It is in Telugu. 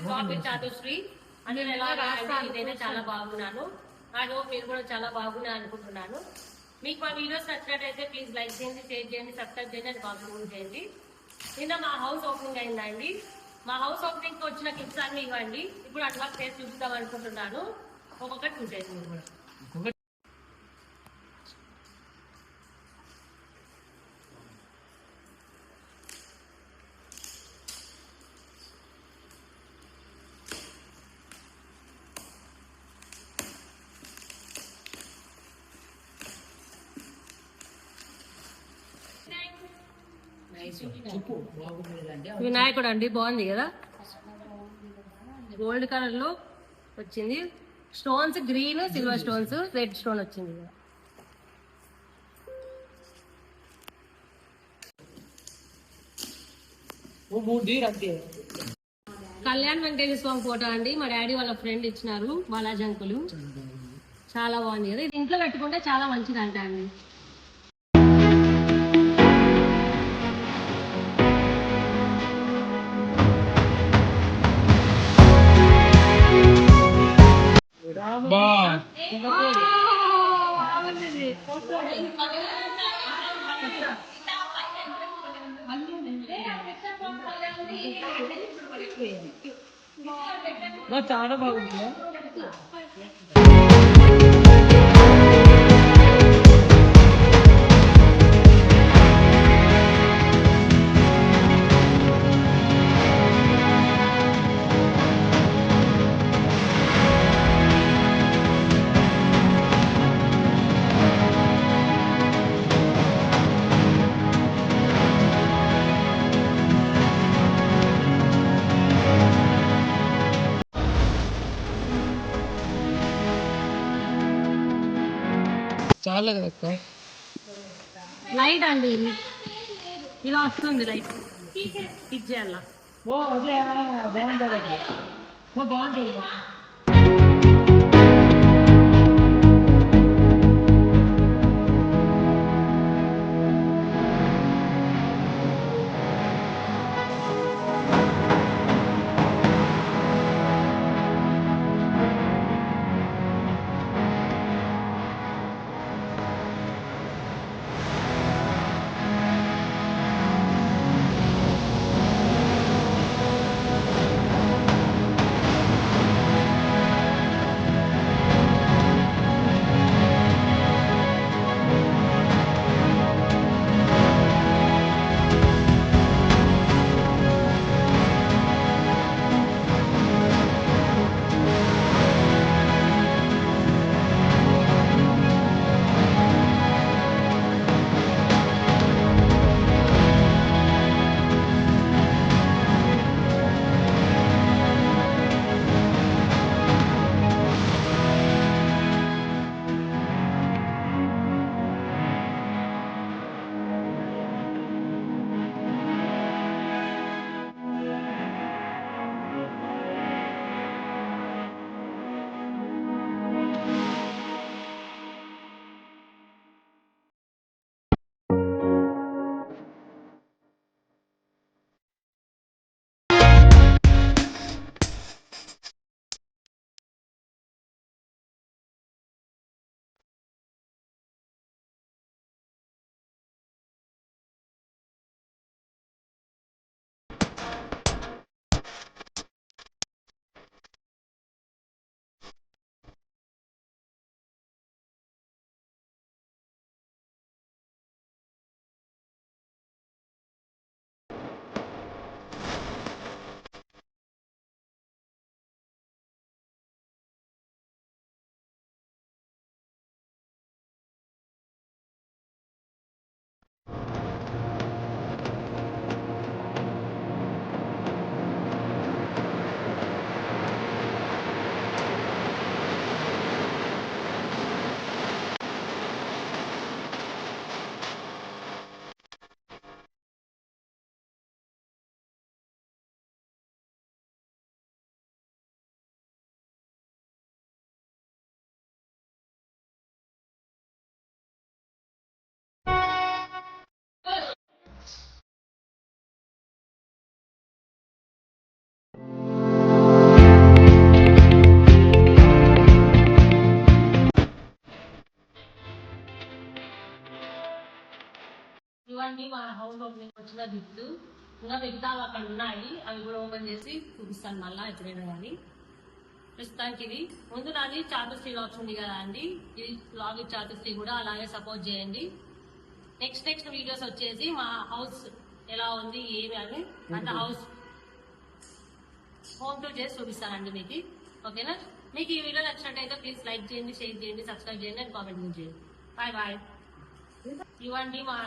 షాప్ విత్ చాతుశ్రీ అందరూ ఎలా రాస్తారు? ఇదైతే చాలా బాగున్నాను. ఐ హోప్ మీరు కూడా చాలా బాగున్నా అనుకుంటున్నాను. మీకు మా వీడియోస్ నచ్చినట్టయితే ప్లీజ్ లైక్ చేయండి, షేర్ చేయండి, సబ్స్క్రైబ్ చేయండి, అది కామెంట్ చేయండి. నిన్న మా హౌస్ ఓపెనింగ్ అయిందండి. మా హౌస్ ఓపెనింగ్ కి వచ్చిన టిప్స్ అన్ని ఇవ్వండి. ఇప్పుడు అన్బాక్స్ చేసి చూపిద్దాం అనుకుంటున్నాను. ఒక్కొక్కటి చూసేసి మీరు కూడా. వినాయకుడు అండి, బాగుంది కదా, గోల్డ్ కలర్ లో వచ్చింది. Stones green, silver stones, red stone వచ్చింది కదా. కళ్యాణ్ వెంకటేశ్వర స్వామి ఫోటో అండి, మా డాడీ వాళ్ళ ఫ్రెండ్ ఇచ్చినారు, బాలాజీ అంకులు. చాలా బాగుంది కదా, ఇది ఇంట్లో పెట్టుకుంటే చాలా మంచిది అంట అండి. చాలా బాగుంది. చాలా కదా లైట్ అండి, ఇలా వస్తుంది లైట్, ఇచ్చేయాల. బాగుంటుంది. ఇవ్వండి మా హౌస్ ఓపెనింగ్ వచ్చిన గిఫ్ట్. ఇంకా మిగతావి అక్కడ ఉన్నాయి, అవి కూడా ఓపెన్ చేసి చూపిస్తాను మళ్ళీ ఎప్పుడైనా కానీ. ప్రస్తుతానికి ఇది ముందు నాది చాతుశ్రీ లాక్స్ ఉంది కదా అండి, ఇది లాగ్ చాతుశ్రీ కూడా అలాగే సపోర్ట్ చేయండి. నెక్స్ట్ వీడియోస్ వచ్చేసి మా హౌస్ ఎలా ఉంది ఏమి అని అంత హౌస్ హోమ్ టూర్ చేసి చూపిస్తానండి మీకు. ఓకేనా? మీకు ఈ వీడియో నచ్చినట్టయితే ప్లీజ్ లైక్ చేయండి, షేర్ చేయండి, సబ్స్క్రైబ్ చేయండి అండ్ కామెంట్ చేయండి. Bye bye. ఇవ్వండి మా